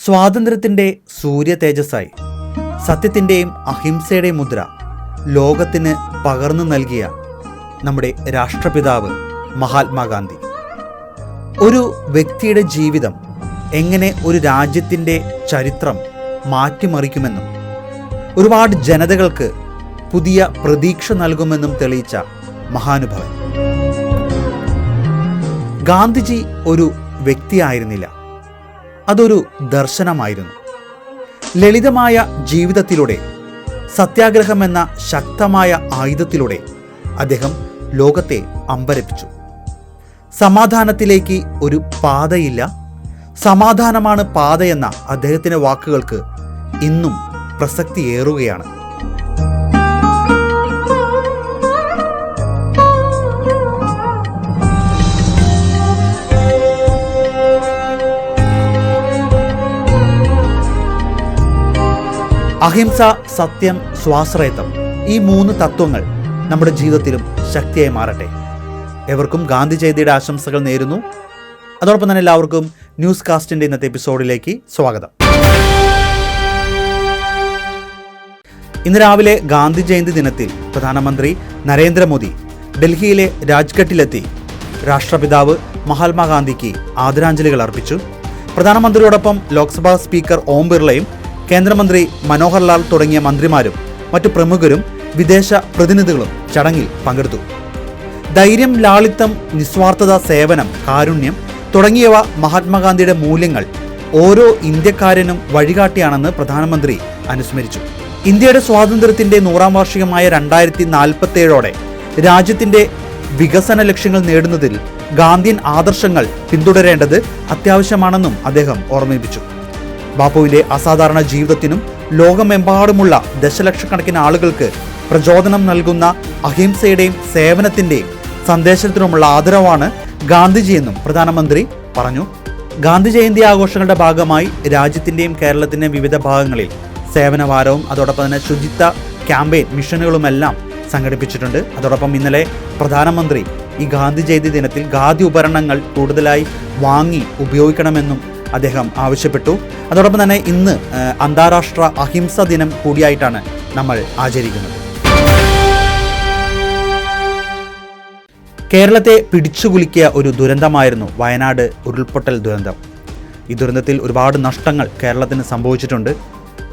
സ്വാതന്ത്ര്യത്തിൻ്റെ സൂര്യ തേജസ്സായി സത്യത്തിൻ്റെയും അഹിംസയുടെയും മുദ്ര ലോകത്തിന് പകർന്നു നൽകിയ നമ്മുടെ രാഷ്ട്രപിതാവ് മഹാത്മാഗാന്ധി. ഒരു വ്യക്തിയുടെ ജീവിതം എങ്ങനെ ഒരു രാജ്യത്തിൻ്റെ ചരിത്രം മാറ്റിമറിക്കുമെന്നും ഒരുപാട് ജനതകൾക്ക് പുതിയ പ്രതീക്ഷ നൽകുമെന്നും തെളിയിച്ച മഹാനുഭവൻ. ഗാന്ധിജി ഒരു വ്യക്തിയായിരുന്നില്ല, അതൊരു ദർശനമായിരുന്നു. ലളിതമായ ജീവിതത്തിലൂടെ, സത്യാഗ്രഹം എന്ന ശക്തമായ ആയുധത്തിലൂടെ അദ്ദേഹം ലോകത്തെ അമ്പരപ്പിച്ചു. സമാധാനത്തിലേക്ക് ഒരു പാതയില്ല, സമാധാനമാണ് പാതയെന്ന അദ്ദേഹത്തിൻ്റെ വാക്കുകൾക്ക് ഇന്നും പ്രസക്തിയേറുകയാണ്. അഹിംസ, സത്യം, സ്വാശ്രയത്വം, ഈ 3 തത്വങ്ങൾ നമ്മുടെ ജീവിതത്തിലും ശക്തിയായി മാറട്ടെ. എവർക്കും ഗാന്ധി ജയന്തിയുടെ ആശംസകൾ നേരുന്നു. അതോടൊപ്പം തന്നെ എല്ലാവർക്കും ന്യൂസ് കാസ്റ്റിൻ്റെ ഇന്നത്തെ എപ്പിസോഡിലേക്ക് സ്വാഗതം. ഇന്ന് രാവിലെ ഗാന്ധി ജയന്തി ദിനത്തിൽ പ്രധാനമന്ത്രി നരേന്ദ്രമോദി ഡൽഹിയിലെ രാജ്ഘട്ടിലെത്തി രാഷ്ട്രപിതാവ് മഹാത്മാഗാന്ധിക്ക് ആദരാഞ്ജലികൾ അർപ്പിച്ചു. പ്രധാനമന്ത്രിയോടൊപ്പം ലോക്സഭാ സ്പീക്കർ ഓം ബിർളയും കേന്ദ്രമന്ത്രി മനോഹർ ലാൽ തുടങ്ങിയ മന്ത്രിമാരും മറ്റു പ്രമുഖരും വിദേശ പ്രതിനിധികളും ചടങ്ങിൽ പങ്കെടുത്തു. ധൈര്യം, ലാളിത്യം, നിസ്വാർത്ഥത, സേവനം, കാരുണ്യം തുടങ്ങിയവ മഹാത്മാഗാന്ധിയുടെ മൂല്യങ്ങൾ ഓരോ ഇന്ത്യക്കാരനും വഴികാട്ടിയാണെന്ന് പ്രധാനമന്ത്രി അനുസ്മരിച്ചു. ഇന്ത്യയുടെ സ്വാതന്ത്ര്യത്തിന്റെ 100ാം വാർഷികമായ 2047ഓടെ രാജ്യത്തിന്റെ വികസന ലക്ഷ്യങ്ങൾ നേടുന്നതിൽ ഗാന്ധിയൻ ആദർശങ്ങൾ പിന്തുടരേണ്ടത് അത്യാവശ്യമാണെന്നും അദ്ദേഹം ഓർമ്മിപ്പിച്ചു. ബാപ്പുവിന്റെ അസാധാരണ ജീവിതത്തിനും ലോകമെമ്പാടുമുള്ള ദശലക്ഷക്കണക്കിന് ആളുകൾക്ക് പ്രചോദനം നൽകുന്ന അഹിംസയുടെയും സേവനത്തിന്റെയും സന്ദേശത്തിനുമുള്ള ആദരവാണ് ഗാന്ധിജിയെന്നും പ്രധാനമന്ത്രി പറഞ്ഞു. ഗാന്ധി ജയന്തി ആഘോഷങ്ങളുടെ ഭാഗമായി രാജ്യത്തിന്റെയും കേരളത്തിന്റെയും വിവിധ ഭാഗങ്ങളിൽ സേവനവാരവും അതോടൊപ്പം തന്നെ ശുചിത്വ ക്യാമ്പയിൻ മിഷനുകളുമെല്ലാം സംഘടിപ്പിച്ചിട്ടുണ്ട്. അതോടൊപ്പം ഇന്നലെ പ്രധാനമന്ത്രി ഈ ഗാന്ധി ജയന്തി ദിനത്തിൽ ഖാദി ഉപകരണങ്ങൾ കൂടുതലായി വാങ്ങി ഉപയോഗിക്കണമെന്നും അദ്ദേഹം ആവശ്യപ്പെട്ടു. അതോടൊപ്പം തന്നെ ഇന്ന് അന്താരാഷ്ട്ര അഹിംസ ദിനം കൂടിയായിട്ടാണ് നമ്മൾ ആചരിക്കുന്നത്. കേരളത്തെ പിടിച്ചുകുലുക്കിയ ഒരു ദുരന്തമായിരുന്നു വയനാട് ഉരുൾപൊട്ടൽ ദുരന്തം. ഈ ദുരന്തത്തിൽ ഒരുപാട് നഷ്ടങ്ങൾ കേരളത്തിന് സംഭവിച്ചിട്ടുണ്ട്.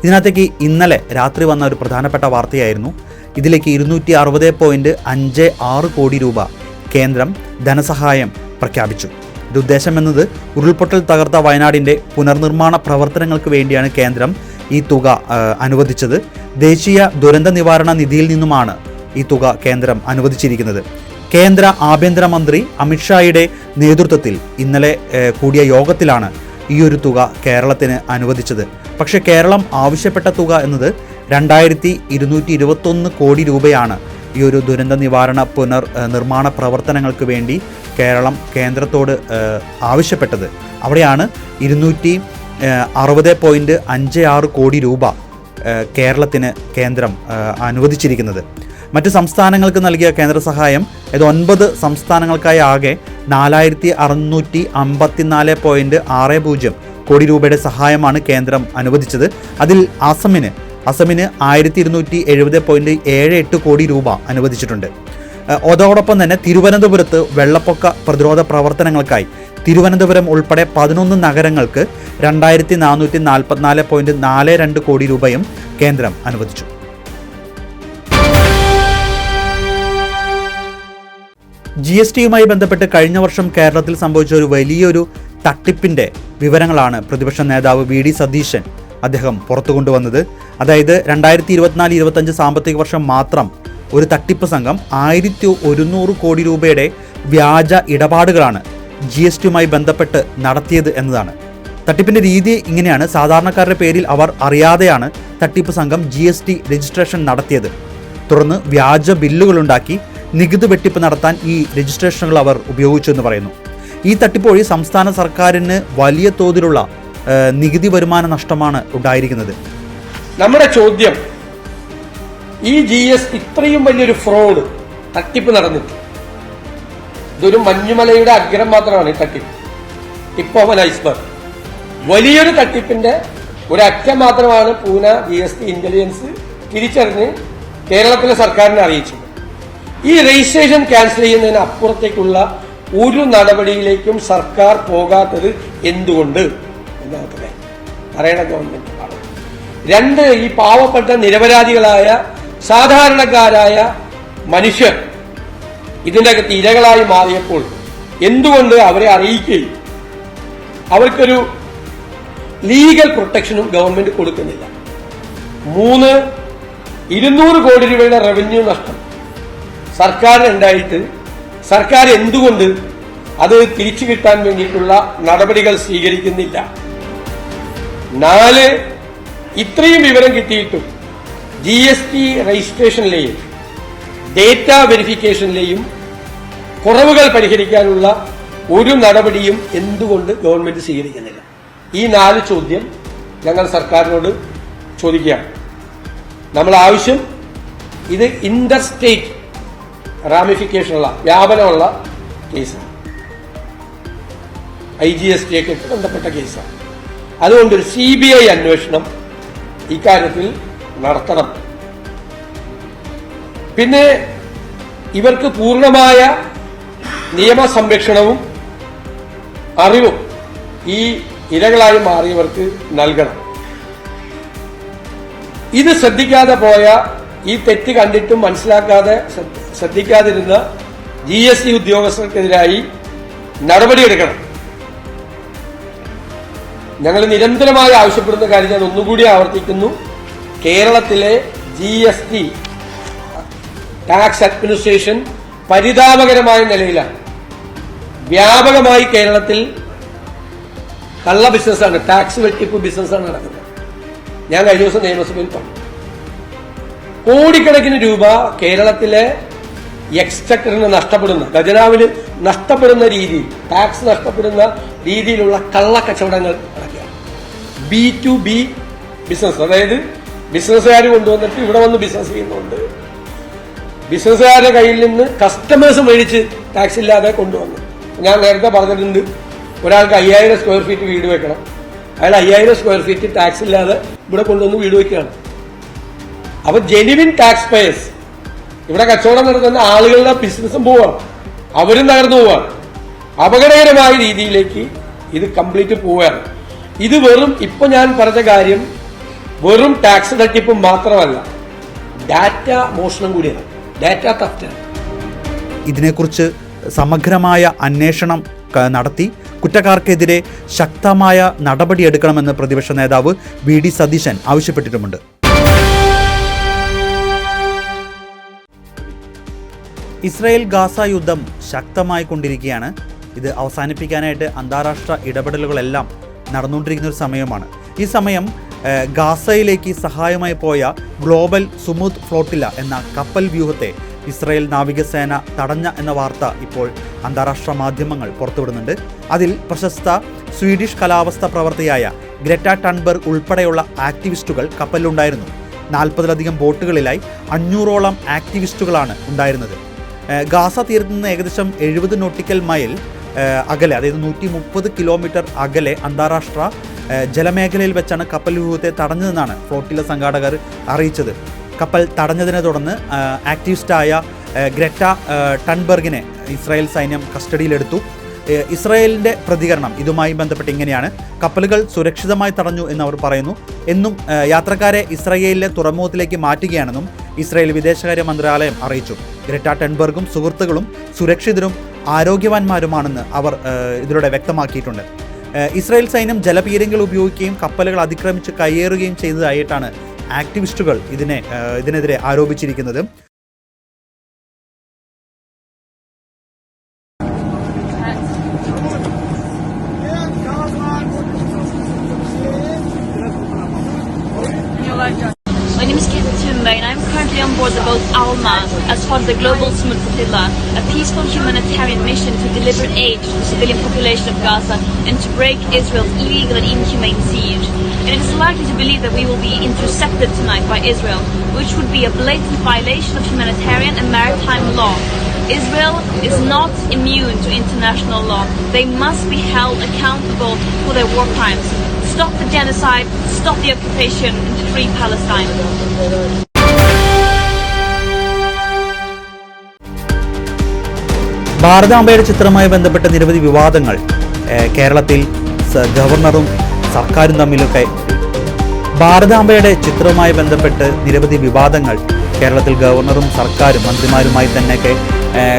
ഇതിനകത്തേക്ക് ഇന്നലെ രാത്രി വന്ന ഒരു പ്രധാനപ്പെട്ട വാർത്തയായിരുന്നു. ഇതിലേക്ക് 260.56 കോടി രൂപ കേന്ദ്രം ധനസഹായം പ്രഖ്യാപിച്ചു. ഇത് ഉദ്ദേശം എന്നത് ഉരുൾപൊട്ടൽ തകർത്ത വയനാടിൻ്റെ പുനർനിർമ്മാണ പ്രവർത്തനങ്ങൾക്ക് വേണ്ടിയാണ് കേന്ദ്രം ഈ തുക അനുവദിച്ചത്. ദേശീയ ദുരന്ത നിവാരണ നിധിയിൽ നിന്നുമാണ് ഈ തുക കേന്ദ്രം അനുവദിച്ചിരിക്കുന്നത്. കേന്ദ്ര ആഭ്യന്തരമന്ത്രി അമിത്ഷായുടെ നേതൃത്വത്തിൽ ഇന്നലെ കൂടിയ യോഗത്തിലാണ് ഈ ഒരു തുക കേരളത്തിന് അനുവദിച്ചത്. പക്ഷേ കേരളം ആവശ്യപ്പെട്ട തുക എന്നത് 2221 കോടി രൂപയാണ്. ഈ ഒരു ദുരന്ത നിവാരണ പുനർനിർമ്മാണ പ്രവർത്തനങ്ങൾക്ക് വേണ്ടി കേരളം കേന്ദ്രത്തോട് ആവശ്യപ്പെട്ടത്. അവിടെയാണ് 260.56 കോടി രൂപ കേരളത്തിന് കേന്ദ്രം അനുവദിച്ചിരിക്കുന്നത്. മറ്റ് സംസ്ഥാനങ്ങൾക്ക് നൽകിയ കേന്ദ്ര സഹായം ഇത് 9 സംസ്ഥാനങ്ങൾക്കായി ആകെ 4654.60 കോടി രൂപയുടെ സഹായമാണ് കേന്ദ്രം അനുവദിച്ചത്. അതിൽ അസമിന് 1270.78 കോടി രൂപ അനുവദിച്ചിട്ടുണ്ട്. അതോടൊപ്പം തന്നെ തിരുവനന്തപുരത്ത് വെള്ളപ്പൊക്ക പ്രതിരോധ പ്രവർത്തനങ്ങൾക്കായി തിരുവനന്തപുരം ഉൾപ്പെടെ 11 നഗരങ്ങൾക്ക് 2444.42 കോടി രൂപയും കേന്ദ്രം അനുവദിച്ചു. GSTയുമായി ബന്ധപ്പെട്ട് കഴിഞ്ഞ വർഷം കേരളത്തിൽ സംഭവിച്ച ഒരു വലിയൊരു തട്ടിപ്പിന്റെ വിവരങ്ങളാണ് പ്രതിപക്ഷ നേതാവ് VD സതീശൻ അദ്ദേഹം പുറത്തു കൊണ്ടുവന്നത്. അതായത് 2024-25 സാമ്പത്തിക വർഷം മാത്രം ഒരു തട്ടിപ്പ് സംഘം 1100 കോടി രൂപയുടെ വ്യാജ ഇടപാടുകളാണ് GSTയുമായി ബന്ധപ്പെട്ട് നടത്തിയത് എന്നതാണ്. തട്ടിപ്പിന്റെ രീതി ഇങ്ങനെയാണ്. സാധാരണക്കാരുടെ പേരിൽ അവർ അറിയാതെയാണ് തട്ടിപ്പ് സംഘം GST രജിസ്ട്രേഷൻ നടത്തിയത്. തുടർന്ന് വ്യാജ ബില്ലുകളുണ്ടാക്കി നികുതി വെട്ടിപ്പ് നടത്താൻ ഈ രജിസ്ട്രേഷനുകൾ അവർ ഉപയോഗിച്ചു എന്ന് പറയുന്നു. ഈ തട്ടിപ്പ് വഴി സംസ്ഥാന സർക്കാരിന് വലിയ തോതിലുള്ള നികുതി വരുമാന നഷ്ടമാണ് ഉണ്ടായിരിക്കുന്നത്. നമ്മുടെ ചോദ്യം, ഈ GST ഇത്രയും വലിയൊരു ഫ്രോഡ് തട്ടിപ്പ് നടന്നിട്ട് ഇതൊരു മഞ്ഞുമലയുടെ അഗ്രം മാത്രമാണ് ഈ തട്ടിപ്പ്, ടിപ്പ് ഓഫ് ആൻ ഐസ്ബർഗ്. വലിയൊരു തട്ടിപ്പിന്റെ ഒരറ്റം മാത്രമാണ് പൂന GST ഇന്റലിജൻസ് തിരിച്ചറിഞ്ഞ് കേരളത്തിലെ സർക്കാരിനെ അറിയിച്ചത്. ഈ രജിസ്ട്രേഷൻ ക്യാൻസൽ ചെയ്യുന്നതിന് അപ്പുറത്തേക്കുള്ള ഒരു നടപടിയിലേക്കും സർക്കാർ പോകാത്തത് എന്തുകൊണ്ട് എന്നാണ് പറയണ ഗവൺമെന്റ്. രണ്ട്, ഈ പാവപ്പെട്ട നിരപരാധികളായ സാധാരണക്കാരായ മനുഷ്യർ ഇതിൻ്റെ അകത്ത് ഇരകളായി മാറിയപ്പോൾ എന്തുകൊണ്ട് അവരെ അറിയിക്കുകയും അവർക്കൊരു ലീഗൽ പ്രൊട്ടക്ഷനും ഗവൺമെന്റ് കൊടുക്കുന്നില്ല. 3, 200 കോടി രൂപയുടെ റവന്യൂ നഷ്ടം സർക്കാരിനുണ്ടായിട്ട് സർക്കാർ എന്തുകൊണ്ട് അത് തിരിച്ചു കിട്ടാൻ വേണ്ടിയിട്ടുള്ള നടപടികൾ സ്വീകരിക്കുന്നില്ല. 4, ഇത്രയും വിവരം കിട്ടിയിട്ടും GST രജിസ്ട്രേഷനിലെയും ഡേറ്റ വെരിഫിക്കേഷനിലെയും കുറവുകൾ പരിഹരിക്കാനുള്ള ഒരു നടപടിയും എന്തുകൊണ്ട് ഗവൺമെന്റ് സ്വീകരിക്കുന്നില്ല? ഈ 4 ചോദ്യം ഞങ്ങൾ സർക്കാരിനോട് ചോദിക്കുകയാണ്. നമ്മൾ ആവശ്യം ഇത് ഇന്റർ സ്റ്റേറ്റ് റാമിഫിക്കേഷനുള്ള വ്യാപനമുള്ള കേസാണ്, IGST ഒക്കെ ബന്ധപ്പെട്ട കേസാണ്. അതുകൊണ്ട് ഒരു CBI അന്വേഷണം ഇക്കാര്യത്തിൽ നടത്തണം. പിന്നെ ഇവർക്ക് പൂർണ്ണമായ നിയമ സംരക്ഷണവും അറിവും ഈ ഇരകളായി മാറിയവർക്ക് നൽകണം. ഇത് ശ്രദ്ധിക്കാതെ പോയ, ഈ തെറ്റ് കണ്ടിട്ടും മനസ്സിലാക്കാതെ ശ്രദ്ധിക്കാതിരുന്ന GST ഉദ്യോഗസ്ഥർക്കെതിരായി നടപടിയെടുക്കണം. ഞങ്ങൾ നിരന്തരമായി ആവശ്യപ്പെടുന്ന കാര്യം ഞാൻ ഒന്നുകൂടി ആവർത്തിക്കുന്നു. കേരളത്തിലെ GST ടാക്സ് അഡ്മിനിസ്ട്രേഷൻ പരിതാപകരമായ നിലയിലാണ്. വ്യാപകമായി കേരളത്തിൽ കള്ള ബിസിനസ്സാണ്, ടാക്സ് വെട്ടിപ്പ് ബിസിനസ്സാണ് നടക്കുന്നത്. ഞാൻ കഴിഞ്ഞ ദിവസം നിയമസഭയിൽ പറഞ്ഞു, കോടിക്കണക്കിന് രൂപ കേരളത്തിലെ എക്സ്ചക്കറിന് നഷ്ടപ്പെടുന്ന, ഖജനാവിന് നഷ്ടപ്പെടുന്ന രീതിയിൽ, ടാക്സ് നഷ്ടപ്പെടുന്ന രീതിയിലുള്ള കള്ളക്കച്ചവടങ്ങൾ നടക്കുകയാണ്. B2B ബിസിനസ്, അതായത് ബിസിനസ്സുകാർ കൊണ്ടുവന്നിട്ട് ഇവിടെ വന്ന് ബിസിനസ് ചെയ്യുന്നുണ്ട്, ബിസിനസ്സുകാരുടെ കയ്യിൽ നിന്ന് കസ്റ്റമേഴ്സ് മേടിച്ച് ടാക്സ് ഇല്ലാതെ കൊണ്ടുവന്നു. ഞാൻ നേരത്തെ പറഞ്ഞിട്ടുണ്ട്, ഒരാൾക്ക് 5000 സ്ക്വയർ ഫീറ്റ് വീട് വെക്കണം, അയാൾ 5000 സ്ക്വയർ ഫീറ്റ് ടാക്സ് ഇല്ലാതെ ഇവിടെ കൊണ്ടുവന്ന് വീട് വെക്കുകയാണ്. അപ്പൊ ജെനുവിൻ ടാക്സ് പേയേഴ്സ്, ഇവിടെ കച്ചവടം നടത്തുന്ന ആളുകളുടെ ബിസിനസ്സും പോവാണ്, അവരും തകർന്നു പോവാണ്. അപകടകരമായ രീതിയിലേക്ക് ഇത് കംപ്ലീറ്റ് പോവുകയാണ്. ഇത് വെറും, ഇപ്പൊ ഞാൻ പറഞ്ഞ കാര്യം വെറും ടാക്സ് തട്ടിപ്പും മാത്രമല്ല, ഡാറ്റ മോഷണം കൂടിയാണ്, ഡാറ്റ തഫ്റ്റാണ്. ഇതിനെക്കുറിച്ച് സമഗ്രമായ അന്വേഷണം നടത്തി കുറ്റക്കാർക്കെതിരെ ശക്തമായ നടപടിയെടുക്കണമെന്ന് പ്രതിപക്ഷ നേതാവ് VD സതീശൻ ആവശ്യപ്പെട്ടിട്ടുമുണ്ട്. ഇസ്രായേൽ ഗാസ യുദ്ധം ശക്തമായി കൊണ്ടിരിക്കുകയാണ്. ഇത് അവസാനിപ്പിക്കാനായിട്ട് അന്താരാഷ്ട്ര ഇടപെടലുകളെല്ലാം നടന്നുകൊണ്ടിരിക്കുന്ന ഒരു സമയമാണ്. ഈ സമയം ഗാസയിലേക്ക് സഹായമായി പോയ ഗ്ലോബൽ സുമുദ് ഫ്ലോട്ടില്ല എന്ന കപ്പൽ വ്യൂഹത്തെ ഇസ്രായേൽ നാവികസേന തടഞ്ഞ എന്ന വാർത്ത ഇപ്പോൾ അന്താരാഷ്ട്ര മാധ്യമങ്ങൾ പുറത്തുവിടുന്നുണ്ട്. അതിൽ പ്രശസ്ത സ്വീഡിഷ് കാലാവസ്ഥ പ്രവർത്തകയായ ഗ്രെറ്റ ടൺബർഗ് ഉൾപ്പെടെയുള്ള ആക്ടിവിസ്റ്റുകൾ കപ്പലിലുണ്ടായിരുന്നു. 40-ലധികം ബോട്ടുകളിലായി 500ഓളം ആക്ടിവിസ്റ്റുകളാണ് ഉണ്ടായിരുന്നത്. ഗാസ തീരത്ത് നിന്ന് ഏകദേശം 70 നോട്ടിക്കൽ മൈൽ അകലെ, അതായത് 130 കിലോമീറ്റർ അകലെ അന്താരാഷ്ട്ര ജലമേഖലയിൽ വെച്ചാണ് കപ്പൽ വ്യൂഹത്തെ തടഞ്ഞതെന്നാണ് ഫ്ലോട്ടില സംഘാടകർ അറിയിച്ചത്. കപ്പൽ തടഞ്ഞതിനെ തുടർന്ന് ആക്ടിവിസ്റ്റായ ഗ്രെറ്റ ടൺബർഗിനെ ഇസ്രായേൽ സൈന്യം കസ്റ്റഡിയിലെടുത്തു. ഇസ്രായേലിൻ്റെ പ്രതികരണം ഇതുമായി ബന്ധപ്പെട്ട് ഇങ്ങനെയാണ്: കപ്പലുകൾ സുരക്ഷിതമായി തടഞ്ഞു എന്ന് അവർ പറയുന്നു. എന്നും യാത്രക്കാരെ ഇസ്രായേലിലെ തുറമുഖത്തിലേക്ക് മാറ്റുകയാണെന്നും ഇസ്രായേൽ വിദേശകാര്യ മന്ത്രാലയം അറിയിച്ചു. ഗ്രെറ്റ ടൺബർഗും സുഹൃത്തുക്കളും സുരക്ഷിതരും ആരോഗ്യവാന്മാരുമാണെന്ന് അവർ ഇതിലൂടെ വ്യക്തമാക്കിയിട്ടുണ്ട്. ഇസ്രായേൽ സൈന്യം ജലപീരങ്കികൾ ഉപയോഗിക്കുകയും കപ്പലുകൾ അതിക്രമിച്ച് കയ്യേറുകയും ചെയ്തതായിട്ടാണ് ആക്ടിവിസ്റ്റുകൾ ഇതിനെതിരെ ആരോപിച്ചിരിക്കുന്നത്. My name is Kate Thunberg and I'm currently on board the boat Alma as part of the Global Smooth Flotilla, a peaceful humanitarian mission to deliver aid to the civilian population of Gaza and to break Israel's illegal and inhumane siege. And it is likely to believe that we will be intercepted tonight by Israel, which would be a blatant violation of humanitarian and maritime law. Israel is not immune to international law. They must be held accountable for their war crimes. stop the genocide, stop the occupation, and to free Palestine. ഭാരതാംബയുടെ ചിത്രവുമായി ബന്ധപ്പെട്ട നിരവധി വിവാദങ്ങൾ കേരളത്തിൽ ഗവർണറും സർക്കാരും തമ്മിലൊക്കെ ഭാരതാംബയുടെ ചിത്രവുമായി ബന്ധപ്പെട്ട് നിരവധി വിവാദങ്ങൾ കേരളത്തിൽ ഗവർണറും സർക്കാരും മന്ത്രിമാരുമായി തന്നെയൊക്കെ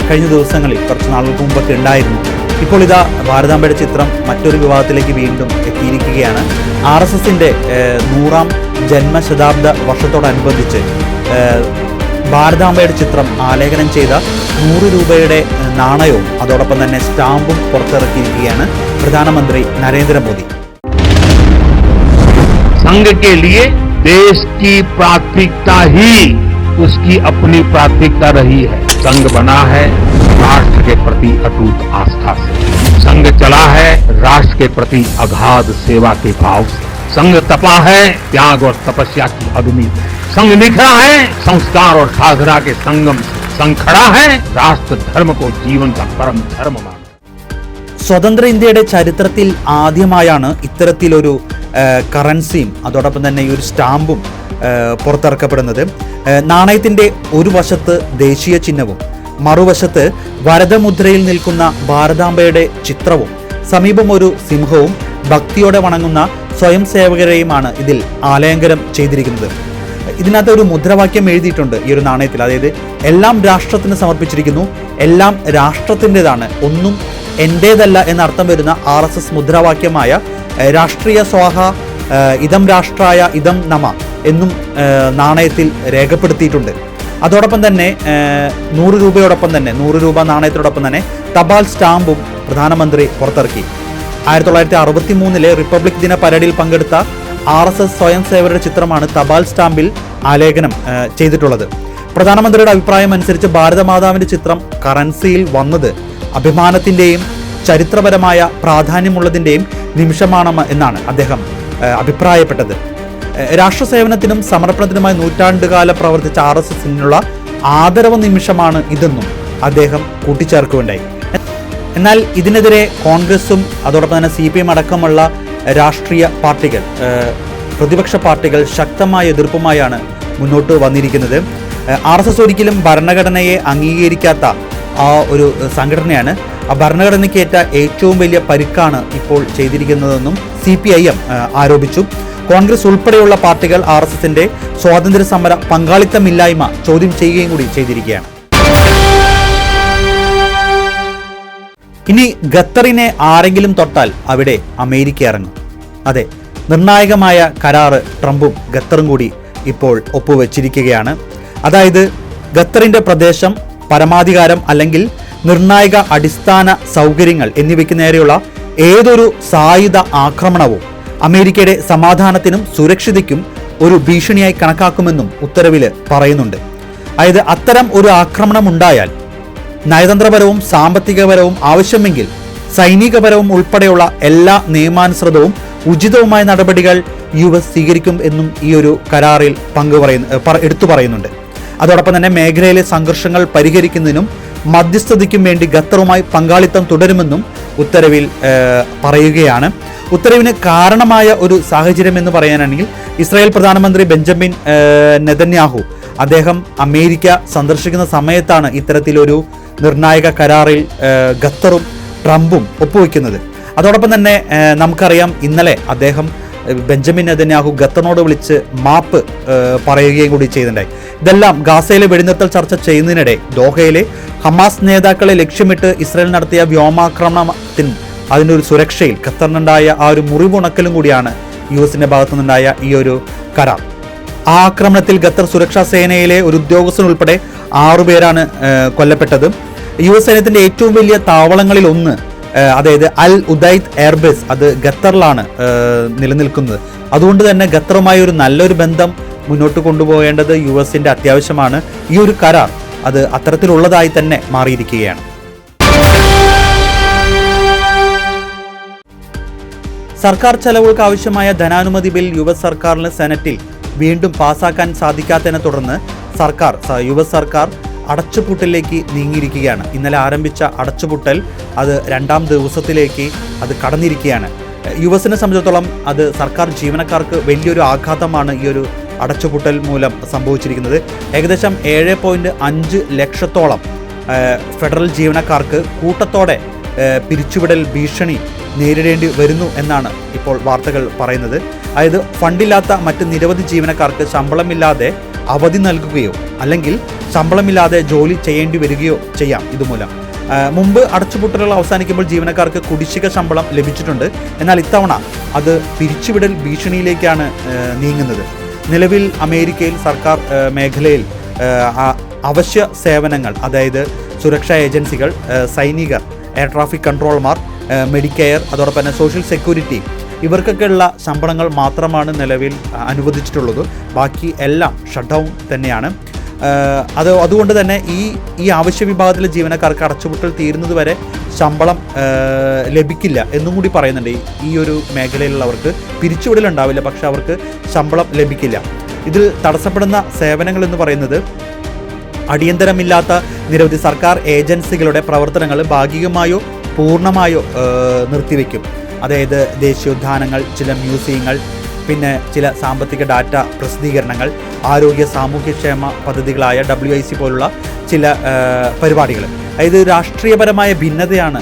കഴിഞ്ഞ ദിവസങ്ങളിൽ കുറച്ച് നാളുകൾക്ക് മുമ്പൊക്കെ ഉണ്ടായിരുന്നു. ഇപ്പോൾ ഇതാ ഭാരതാംബയുടെ ചിത്രം മറ്റൊരു വിവാദത്തിലേക്ക് വീണ്ടും എത്തിയിരിക്കുകയാണ്. RSSന്റെ 100ാം ജന്മശതാബ്ദ വർഷത്തോടനുബന്ധിച്ച് ഭാരതാംബയുടെ ചിത്രം ആലേഖനം ചെയ്ത 100 രൂപയുടെ നാണയവും അതോടൊപ്പം തന്നെ സ്റ്റാമ്പും പുറത്തിറക്കിയിരിക്കുകയാണ് പ്രധാനമന്ത്രി നരേന്ദ്രമോദി. संघ के लिए देश की प्राथमिकता ही उसकी अपनी प्राथमिकता रही है. संघ बना है राष्ट्र के प्रति अटूट आस्था से. संघ चला है राष्ट्र के प्रति अगाध सेवा के भाव से. संघ तपा है त्याग और तपस्या की अग्नि से. संघ निखरा है संस्कार और साधना के संगम से. संघ खड़ा है राष्ट्र धर्म को जीवन का परम धर्म मान. സ്വതന്ത്ര ഇന്ത്യയുടെ ചരിത്രത്തിൽ ആദ്യമായാണ് ഇത്തരത്തിലൊരു കറൻസിയും അതോടൊപ്പം തന്നെ ഈ ഒരു സ്റ്റാമ്പും പുറത്തിറക്കപ്പെടുന്നത്. നാണയത്തിൻ്റെ ഒരു വശത്ത് ദേശീയ ചിഹ്നവും മറുവശത്ത് വരദമുദ്രയിൽ നിൽക്കുന്ന ഭാരതാംബയുടെ ചിത്രവും സമീപം ഒരു സിംഹവും ഭക്തിയോടെ വണങ്ങുന്ന സ്വയം സേവകരെയുമാണ് ഇതിൽ ആലേഖനം ചെയ്തിരിക്കുന്നത്. ഇതിനകത്ത് ഒരു മുദ്രാവാക്യം എഴുതിയിട്ടുണ്ട് ഈ ഒരു നാണയത്തിൽ. അതായത് എല്ലാം രാഷ്ട്രത്തിന് സമർപ്പിച്ചിരിക്കുന്നു, എല്ലാം രാഷ്ട്രത്തിൻ്റെതാണ്, ഒന്നും എൻ്റേതല്ല എന്നർത്ഥം വരുന്ന RSS മുദ്രാവാക്യമായ രാഷ്ട്രീയ സ്വാഹ ഇതം രാഷ്ട്രായ ഇതം നമ എന്നും നാണയത്തിൽ രേഖപ്പെടുത്തിയിട്ടുണ്ട്. അതോടൊപ്പം തന്നെ 100 രൂപയോടൊപ്പം തന്നെ 100 രൂപ നാണയത്തോടൊപ്പം തന്നെ തപാൽ സ്റ്റാമ്പും പ്രധാനമന്ത്രി പുറത്തിറക്കി. 1963 റിപ്പബ്ലിക് ദിന പരേഡിൽ പങ്കെടുത്ത RSS സ്വയം സേവകരുടെ ചിത്രമാണ് തപാൽ സ്റ്റാമ്പിൽ ആലേഖനം ചെയ്തിട്ടുള്ളത്. പ്രധാനമന്ത്രിയുടെ അഭിപ്രായം അനുസരിച്ച് ഭാരതമാതാവിൻ്റെ ചിത്രം കറൻസിയിൽ വന്നത് അഭിമാനത്തിൻ്റെയും ചരിത്രപരമായ പ്രാധാന്യമുള്ളതിൻ്റെയും നിമിഷമാണ് എന്നാണ് അദ്ദേഹം അഭിപ്രായപ്പെട്ടത്. രാഷ്ട്രസേവനത്തിനും സമർപ്പണത്തിനുമായി നൂറ്റാണ്ടുകാലം പ്രവർത്തിച്ച RSSനുള്ള ആദരവ് നിമിഷമാണ് ഇതെന്നും അദ്ദേഹം കൂട്ടിച്ചേർക്കുകയുണ്ടായി. എന്നാൽ ഇതിനെതിരെ കോൺഗ്രസും അതോടൊപ്പം തന്നെ CPM അടക്കമുള്ള രാഷ്ട്രീയ പാർട്ടികൾ, പ്രതിപക്ഷ പാർട്ടികൾ ശക്തമായ എതിർപ്പുമായാണ് മുന്നോട്ട് വന്നിരിക്കുന്നത്. RSS ഒരിക്കലും ഭരണഘടനയെ അംഗീകരിക്കാത്ത ആ ഒരു സംഘടനയാണ്. ആ ഭരണഘടനയ്ക്കേറ്റ ഏറ്റവും വലിയ പരിക്കാണ് ഇപ്പോൾ ചെയ്തിരിക്കുന്നതെന്നും CPIM ആരോപിച്ചു. കോൺഗ്രസ് ഉൾപ്പെടെയുള്ള പാർട്ടികൾ RSSന്റെ സ്വാതന്ത്ര്യ സമര പങ്കാളിത്തമില്ലായ്മ ചോദ്യം ചെയ്യുകയും കൂടി ചെയ്തിരിക്കുകയാണ്. ഇനി ഖത്തറിനെ ആരെങ്കിലും തൊട്ടാൽ അവിടെ അമേരിക്ക ഇറങ്ങും. അതെ, നിർണായകമായ കരാറ് ട്രംപും ഖത്തറും കൂടി ഇപ്പോൾ ഒപ്പുവെച്ചിരിക്കുകയാണ്. അതായത് ഖത്തറിൻ്റെ പ്രദേശം, പരമാധികാരം അല്ലെങ്കിൽ നിർണായക അടിസ്ഥാന സൗകര്യങ്ങൾ എന്നിവയ്ക്ക് നേരെയുള്ള ഏതൊരു സായുധ ആക്രമണവും അമേരിക്കയുടെ സമാധാനത്തിനും സുരക്ഷിതയ്ക്കും ഒരു ഭീഷണിയായി കണക്കാക്കുമെന്നും ഉത്തരവിൽ പറയുന്നുണ്ട്. അതായത് അത്തരം ഒരു ആക്രമണം ഉണ്ടായാൽ നയതന്ത്രപരവും സാമ്പത്തികപരവും ആവശ്യമെങ്കിൽ സൈനികപരവും ഉൾപ്പെടെയുള്ള എല്ലാ നിയമാനുസൃതവും ഉചിതവുമായ നടപടികൾ US സ്വീകരിക്കും എന്നും ഈ ഒരു കരാറിൽ എടുത്തു പറയുന്നുണ്ട്. അതോടൊപ്പം തന്നെ മേഖലയിലെ സംഘർഷങ്ങൾ പരിഹരിക്കുന്നതിനും മധ്യസ്ഥതയ്ക്കും വേണ്ടി ഖത്തറുമായി പങ്കാളിത്തം തുടരുമെന്നും ഉത്തരവിൽ പറയുകയാണ്. ഉത്തരവിന് കാരണമായ ഒരു സാഹചര്യം എന്ന് പറയാനാണെങ്കിൽ ഇസ്രായേൽ പ്രധാനമന്ത്രി ബെഞ്ചമിൻ നെതന്യാഹു അദ്ദേഹം അമേരിക്ക സന്ദർശിക്കുന്ന സമയത്താണ് ഇത്തരത്തിലൊരു നിർണായക കരാറിൽ ഖത്തറും ട്രംപും ഒപ്പുവെക്കുന്നത്. അതോടൊപ്പം തന്നെ നമുക്കറിയാം ഇന്നലെ അദ്ദേഹം ബെഞ്ചമിൻ നെതന്യാഹു ഖത്തറിനോട് വിളിച്ച് മാപ്പ് പറയുകയും കൂടി ചെയ്തിട്ടുണ്ടായി. ഇതെല്ലാം ഗാസയിലെ വെടിനിർത്തൽ ചർച്ച ചെയ്യുന്നതിനിടെ ദോഹയിലെ ഹമാസ് നേതാക്കളെ ലക്ഷ്യമിട്ട് ഇസ്രായേൽ നടത്തിയ വ്യോമാക്രമണത്തിന് അതിൻ്റെ ഒരു സുരക്ഷയിൽ ഖത്തറിനുണ്ടായ ആ ഒരു മുറിവുണക്കലും കൂടിയാണ് US-ന്റെ ഭാഗത്തു നിന്നുണ്ടായ ഈ ഒരു കരാർ. ആ ആക്രമണത്തിൽ ഖത്തർ സുരക്ഷാ സേനയിലെ ഒരു ഉദ്യോഗസ്ഥൻ ഉൾപ്പെടെ 6 പേരാണ് കൊല്ലപ്പെട്ടത്. US സൈന്യത്തിൻ്റെ ഏറ്റവും വലിയ താവളങ്ങളിൽ ഒന്ന്, അതായത് അൽ ഉദൈദ് എയർബേസ്, അത് ഖത്തറിലാണ് നിലനിൽക്കുന്നത്. അതുകൊണ്ട് തന്നെ ഖത്തറുമായി ഒരു നല്ലൊരു ബന്ധം മുന്നോട്ട് കൊണ്ടുപോകേണ്ടത് US-ന്റെ അത്യാവശ്യമാണ്. ഈ ഒരു കരാർ അത് അത്തരത്തിലുള്ളതായി തന്നെ മാറിയിരിക്കുകയാണ്. സർക്കാർ ചെലവുകൾക്ക് ആവശ്യമായ ധനാനുമതി ബിൽ US സർക്കാരിന് സെനറ്റിൽ വീണ്ടും പാസാക്കാൻ സാധിക്കാത്തതിനെ തുടർന്ന് US സർക്കാർ അടച്ചുപൂട്ടലിലേക്ക് നീങ്ങിയിരിക്കുകയാണ്. ഇന്നലെ ആരംഭിച്ച അടച്ചുപൂട്ടൽ അത് 2ാം ദിവസത്തിലേക്ക് അത് കടന്നിരിക്കുകയാണ്. US-നെ സംബന്ധിച്ചിടത്തോളം അത് സർക്കാർ ജീവനക്കാർക്ക് വലിയൊരു ആഘാതമാണ് ഈ ഒരു അടച്ചുപൂട്ടൽ മൂലം സംഭവിച്ചിരിക്കുന്നത്. ഏകദേശം 7.5 ലക്ഷത്തോളം ഫെഡറൽ ജീവനക്കാർക്ക് കൂട്ടത്തോടെ പിരിച്ചുവിടൽ ഭീഷണി നേരിടേണ്ടി വരുന്നു എന്നാണ് ഇപ്പോൾ വാർത്തകൾ പറയുന്നത്. അതായത് ഫണ്ടില്ലാത്ത മറ്റ് നിരവധി ജീവനക്കാർക്ക് ശമ്പളമില്ലാതെ അവധി നൽകുകയോ അല്ലെങ്കിൽ ശമ്പളമില്ലാതെ ജോലി ചെയ്യേണ്ടി വരികയോ ചെയ്യാം ഇതുമൂലം. മുമ്പ് അടച്ചുപൂട്ടലുകൾ അവസാനിക്കുമ്പോൾ ജീവനക്കാർക്ക് കുടിശ്ശിക ശമ്പളം ലഭിച്ചിട്ടുണ്ട്. എന്നാൽ ഇത്തവണ അത് പിരിച്ചുവിടൽ ഭീഷണിയിലേക്കാണ് നീങ്ങുന്നത്. നിലവിൽ അമേരിക്കയിൽ സർക്കാർ മേഖലയിൽ അവശ്യ സേവനങ്ങൾ, അതായത് സുരക്ഷാ ഏജൻസികൾ, സൈനികർ, എയർ ട്രാഫിക് കൺട്രോളർമാർ, മെഡിക്കെയർ, അതോടൊപ്പം തന്നെ സോഷ്യൽ സെക്യൂരിറ്റി, ഇവർക്കൊക്കെയുള്ള ശമ്പളങ്ങൾ മാത്രമാണ് നിലവിൽ അനുവദിച്ചിട്ടുള്ളത്. ബാക്കി എല്ലാം ഷട്ട് ഡൗൺ തന്നെയാണ്. അതുകൊണ്ട് തന്നെ ഈ ആവശ്യ വിഭാഗത്തിലെ ജീവനക്കാർക്ക് അടച്ചുപൂട്ടൽ തീരുന്നത് വരെ ശമ്പളം ലഭിക്കില്ല എന്നും കൂടി പറയുന്നുണ്ട്. ഈ ഒരു മേഖലയിലുള്ളവർക്ക് പിരിച്ചുവിടലുണ്ടാവില്ല, പക്ഷെ അവർക്ക് ശമ്പളം ലഭിക്കില്ല. ഇതിൽ തടസ്സപ്പെടുന്ന സേവനങ്ങൾ എന്ന് പറയുന്നത് അടിയന്തരമില്ലാത്ത നിരവധി സർക്കാർ ഏജൻസികളുടെ പ്രവർത്തനങ്ങൾ ഭാഗികമായോ പൂർണ്ണമായോ നിർത്തിവെക്കും. അതായത് ദേശീയോദ്യാനങ്ങൾ, ചില മ്യൂസിയങ്ങൾ, പിന്നെ ചില സാമ്പത്തിക ഡാറ്റ പ്രസിദ്ധീകരണങ്ങൾ, ആരോഗ്യ സാമൂഹ്യക്ഷേമ പദ്ധതികളായ WIC പോലുള്ള ചില പരിപാടികൾ. അതായത് രാഷ്ട്രീയപരമായ ഭിന്നതയാണ്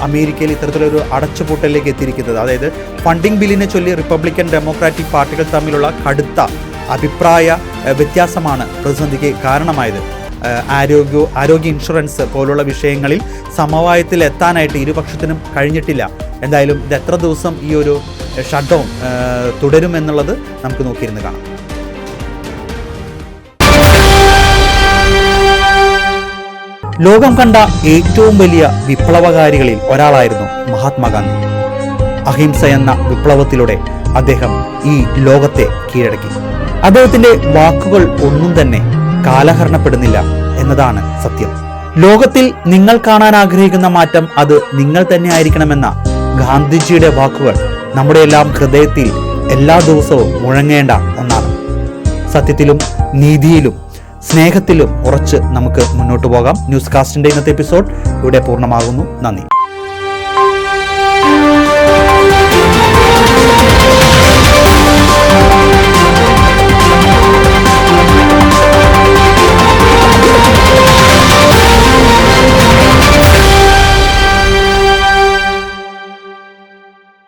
അമേരിക്കയിൽ ഇത്തരത്തിലൊരു അടച്ചുപൂട്ടലിലേക്ക് എത്തിയിരിക്കുന്നത്. അതായത് ഫണ്ടിംഗ് ബില്ലിനെ ചൊല്ലി റിപ്പബ്ലിക്കൻ ഡെമോക്രാറ്റിക് പാർട്ടികൾ തമ്മിലുള്ള കടുത്ത അഭിപ്രായ വ്യത്യാസമാണ് പ്രതിസന്ധിക്ക് കാരണമായത്. ആരോഗ്യ ഇൻഷുറൻസ് പോലുള്ള വിഷയങ്ങളിൽ സമവായത്തിൽ എത്താനായിട്ട് ഇരുപക്ഷത്തിനും കഴിഞ്ഞിട്ടില്ല. എന്തായാലും ഇത് എത്ര ദിവസം ഈ ഒരു ഷട്ട് ഡൗൺ തുടരുമെന്നുള്ളത് നമുക്ക് നോക്കിയിരുന്ന് കാണാം. ലോകം കണ്ട ഏറ്റവും വലിയ വിപ്ലവകാരികളിൽ ഒരാളായിരുന്നു മഹാത്മാഗാന്ധി. അഹിംസ എന്ന വിപ്ലവത്തിലൂടെ അദ്ദേഹം ഈ ലോകത്തെ കീഴടക്കി. അദ്ദേഹത്തിന്റെ വാക്കുകൾ ഒന്നും തന്നെ കാലഹരണപ്പെടുന്നില്ല എന്നതാണ് സത്യം. ലോകത്തിൽ നിങ്ങൾ കാണാൻ ആഗ്രഹിക്കുന്ന മാറ്റം അത് നിങ്ങൾ തന്നെ ആയിരിക്കണമെന്ന ഗാന്ധിജിയുടെ വാക്കുകൾ നമ്മുടെ എല്ലാം ഹൃദയത്തിൽ എല്ലാ ദിവസവും മുഴങ്ങേണ്ട ഒന്നാണ്. സത്യത്തിലും നീതിയിലും സ്നേഹത്തിലും ഉറച്ച് നമുക്ക് മുന്നോട്ട് പോകാം. ന്യൂസ് കാസ്റ്റിന്റെ ഇന്നത്തെ എപ്പിസോഡ് ഇവിടെ പൂർണ്ണമാകുന്നു. നന്ദി.